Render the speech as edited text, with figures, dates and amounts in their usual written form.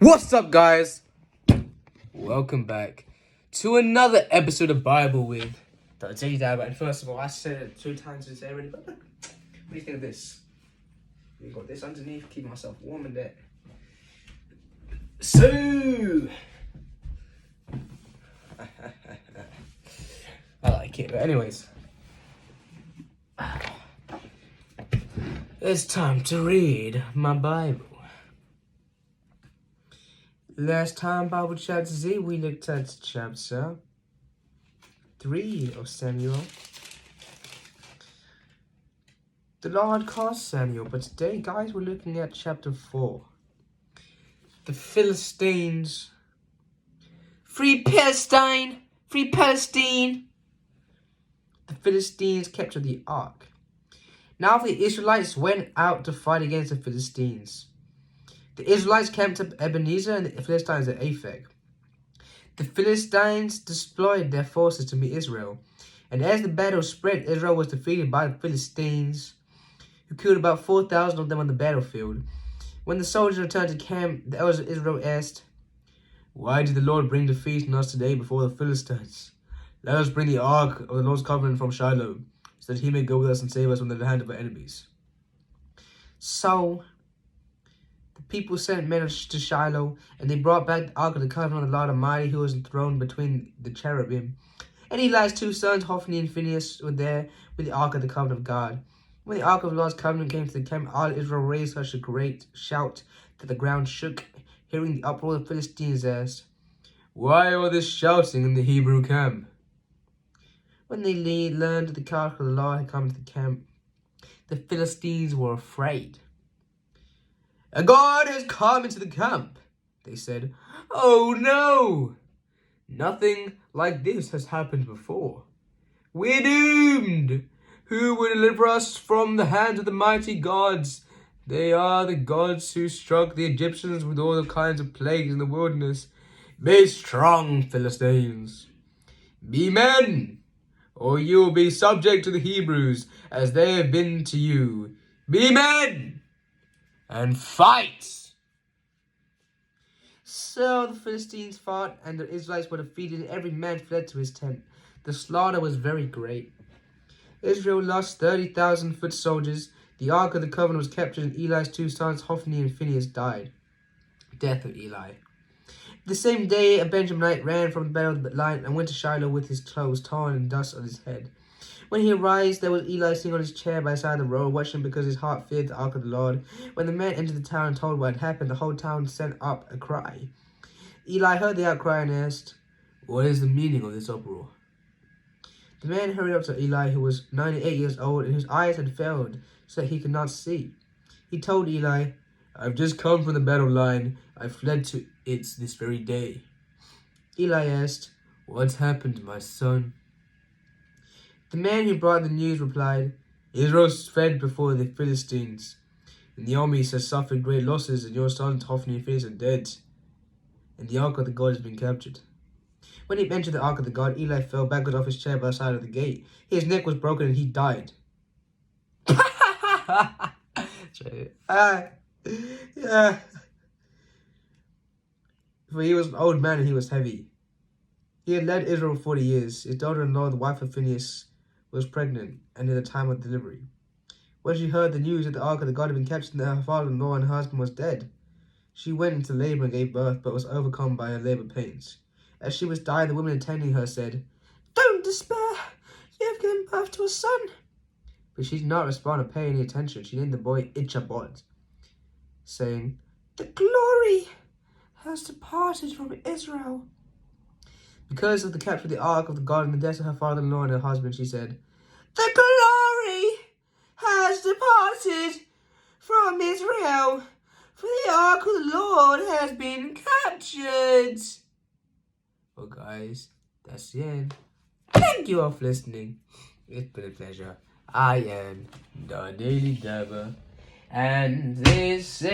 What's up, guys? Welcome back to another episode of Bible with Dr. J. Dab. And first of all, I said it 2 times today already, but what do you think of this? We got this underneath, keep myself warm in there. So, I like it, but anyways, it's time to read my Bible. Last time Bible Chapter Z, we looked at chapter 3 of Samuel. The Lord called Samuel, but today, guys, we're looking at chapter 4. The Philistines. Free Palestine! Free Palestine! The Philistines captured the ark. Now the Israelites went out to fight against the Philistines. The Israelites camped at Ebenezer and the Philistines at Aphek. The Philistines deployed their forces to meet Israel. And as the battle spread, Israel was defeated by the Philistines, who killed about 4,000 of them on the battlefield. When the soldiers returned to camp, the elders of Israel asked, "Why did the Lord bring defeat on us today before the Philistines? Let us bring the ark of the Lord's covenant from Shiloh, so that he may go with us and save us from the hand of our enemies." So the people sent men to Shiloh, and they brought back the ark of the covenant of the Lord Almighty, who was enthroned between the cherubim. And Eli's 2 sons, Hophni and Phinehas, were there with the ark of the covenant of God. When the ark of the Lord's covenant came to the camp, all Israel raised such a great shout that the ground shook. Hearing the uproar, the Philistines asked, "Why all this shouting in the Hebrew camp?" When they learned that the ark of the Lord had come to the camp, the Philistines were afraid. "A God has come into the camp," they said. "Oh no! Nothing like this has happened before. We're doomed! Who will deliver us from the hands of the mighty gods? They are the gods who struck the Egyptians with all kinds of plagues in the wilderness. Be strong, Philistines. Be men, or you will be subject to the Hebrews as they have been to you. Be men and fight!" So the Philistines fought, and the Israelites were defeated, and every man fled to his tent. The slaughter was very great. Israel lost 30,000 foot soldiers. The ark of the covenant was captured, and Eli's 2 sons, Hophni and Phinehas, died. Death of Eli. The same day, a Benjaminite ran from the battle line and went to Shiloh with his clothes torn and dust on his head. When he arose, there was Eli sitting on his chair by the side of the road, watching because his heart feared the ark of the Lord. When the man entered the town and told what had happened, the whole town sent up a cry. Eli heard the outcry and asked, "What is the meaning of this uproar?" The man hurried up to Eli, who was 98 years old, and whose eyes had failed, so that he could not see. He told Eli, "I've just come from the battle line. I fled to it this very day." Eli asked, "What's happened, my son?" The man who brought the news replied, "Israel fled before the Philistines, and the armies has suffered great losses, and your sons Hophni and Phinehas are dead, and the ark of the God has been captured." When he entered the ark of the God, Eli fell backwards off his chair by the side of the gate. His neck was broken and he died. Yeah. For he was an old man and he was heavy. He had led Israel 40 years. His daughter-in-law, the wife of Phinehas, was pregnant and in the time of delivery. When she heard the news that the ark of the God had been captured and that her father-in-law and her husband was dead, she went into labor and gave birth, but was overcome by her labor pains. As she was dying, the women attending her said, "Don't despair, you have given birth to a son." But she did not respond or pay any attention. She named the boy Ichabod, saying, "The glory has departed from Israel." Because of the capture of the ark of the God and the death of her father-in-law and her husband, she said, "The glory has departed from Israel, for the ark of the Lord has been captured." Well, guys, that's the end. Thank you all for listening. It's been a pleasure. I am the Daily Dabber, and this is